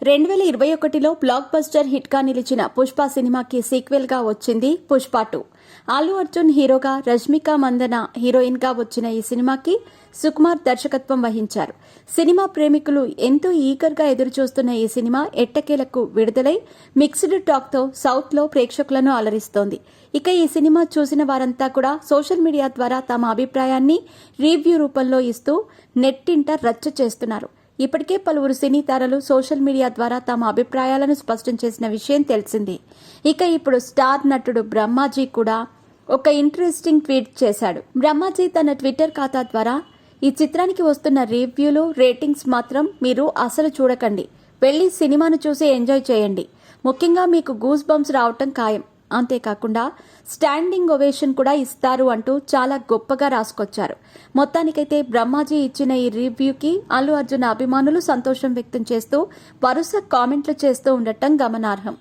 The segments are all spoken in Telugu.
2021లో బ్లాక్ బస్టర్ హిట్ గా నిలిచిన పుష్ప సినిమాకి సీక్వెల్ గా వచ్చింది పుష్ప 2. అల్లు అర్జున్ హీరోగా, రష్మిక మందన హీరోయిన్ గా వచ్చిన ఈ సినిమాకి సుకుమార్ దర్శకత్వం వహించారు. సినిమా ప్రేమికులు ఎంతో ఈగర్ గా ఎదురుచూస్తున్న ఈ సినిమా ఎట్టకేలకు విడుదలై మిక్స్డ్ టాక్ తో సౌత్ లో ప్రేక్షకులను అలరిస్తోంది. ఇక ఈ సినిమా చూసిన వారంతా కూడా సోషల్ మీడియా ద్వారా తమ అభిప్రాయాన్ని రివ్యూ రూపంలో ఇస్తూ నెట్టింట రచ్చ చేస్తున్నారు. ఇప్పటికే పలువురు సినీ తారలు సోషల్ మీడియా ద్వారా తమ అభిప్రాయాలను స్పష్టం చేసిన విషయం తెలిసిందే. ఇక ఇప్పుడు స్టార్ నటుడు బ్రహ్మాజీ కూడా ఒక ఇంట్రెస్టింగ్ ట్వీట్ చేశాడు. బ్రహ్మాజీ తన ట్విట్టర్ ఖాతా ద్వారా ఈ చిత్రానికి వస్తున్న రివ్యూలు, రేటింగ్స్ మాత్రం మీరు అసలు చూడకండి, వెళ్లి సినిమాను చూసి ఎంజాయ్ చేయండి. ముఖ్యంగా మీకు గూస్ బంప్స్ రావటం ఖాయం. అంతేకాకుండా స్టాండింగ్ ఒవేషన్ కూడా ఇస్తారు అంటూ చాలా గొప్పగా రాసుకొచ్చారు. మొత్తానికైతే బ్రహ్మాజీ ఇచ్చిన ఈ రివ్యూకి అల్లు అర్జున్ అభిమానులు సంతోషం వ్యక్తం చేస్తూ వరుస కామెంట్లు చేస్తూ ఉండటం గమనార్హం.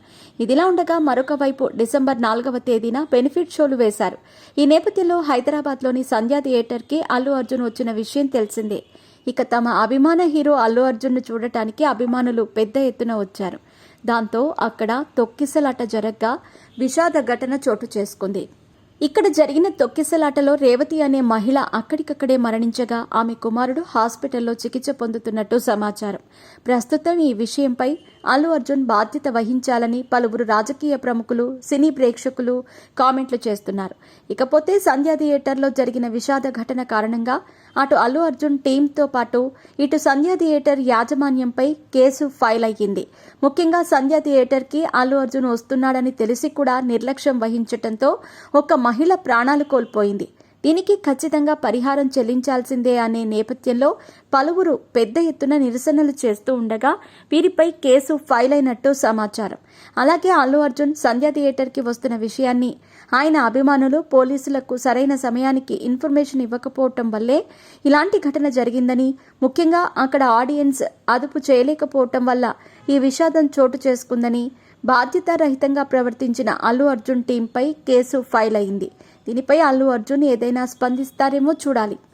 ఇదిలా ఉండగా మరొక వైపు డిసెంబర్ 4వ తేదీన బెనిఫిట్ షోలు వేశారు. ఈ నేపథ్యంలో హైదరాబాద్లోని సంధ్యా థియేటర్కి అల్లు అర్జున్ వచ్చిన విషయం తెలిసిందే. ఇక తమ అభిమాన హీరో అల్లు అర్జున్ను చూడటానికి అభిమానులు పెద్ద ఎత్తున వచ్చారు. దాంతో అక్కడ తొక్కిసలాట జరగ్గా విషాద ఘటన చోటు చేసుకుంది. ఇక్కడ జరిగిన తొక్కిసలాటలో రేవతి అనే మహిళ అక్కడికక్కడే మరణించగా ఆమె కుమారుడు హాస్పిటల్లో చికిత్స పొందుతున్నట్టు సమాచారం. ప్రస్తుతం ఈ విషయంపై అల్లు అర్జున్ బాధ్యత వహించాలని పలువురు రాజకీయ ప్రముఖులు, సినీ ప్రేక్షకులు కామెంట్లు చేస్తున్నారు. ఇకపోతే సంధ్యా థియేటర్లో జరిగిన విషాద ఘటన కారణంగా అటు అల్లు అర్జున్ టీంతో పాటు ఇటు సంధ్యా థియేటర్ యాజమాన్యంపై కేసు ఫైల్ అయ్యింది. ముఖ్యంగా సంధ్యా థియేటర్కి అల్లు అర్జున్ వస్తున్నాడని తెలిసి కూడా నిర్లక్ష్యం వహించడంతో ఒక మహిళ ప్రాణాలు కోల్పోయింది. దీనికి ఖచ్చితంగా పరిహారం చెల్లించాల్సిందే అనే నేపథ్యంలో పలువురు పెద్ద ఎత్తున నిరసనలు చేస్తూ ఉండగా వీరిపై కేసు ఫైల్ అయినట్టు సమాచారం. అలాగే అల్లు అర్జున్ సంధ్యా థియేటర్కి వస్తున్న విషయాన్ని ఆయన అభిమానులు పోలీసులకు సరైన సమయానికి ఇన్ఫర్మేషన్ ఇవ్వకపోవటం వల్లే ఇలాంటి ఘటన జరిగిందని, ముఖ్యంగా అక్కడ ఆడియన్స్ అదుపు చేయలేకపోవటం వల్ల ఈ విషాదం చోటు చేసుకుందని, బాధ్యతారహితంగా ప్రవర్తించిన అల్లు అర్జున్ టీంపై కేసు ఫైల్ అయింది. దీనిపై అల్లు అర్జున్ ఏదైనా స్పందిస్తారేమో చూడాలి.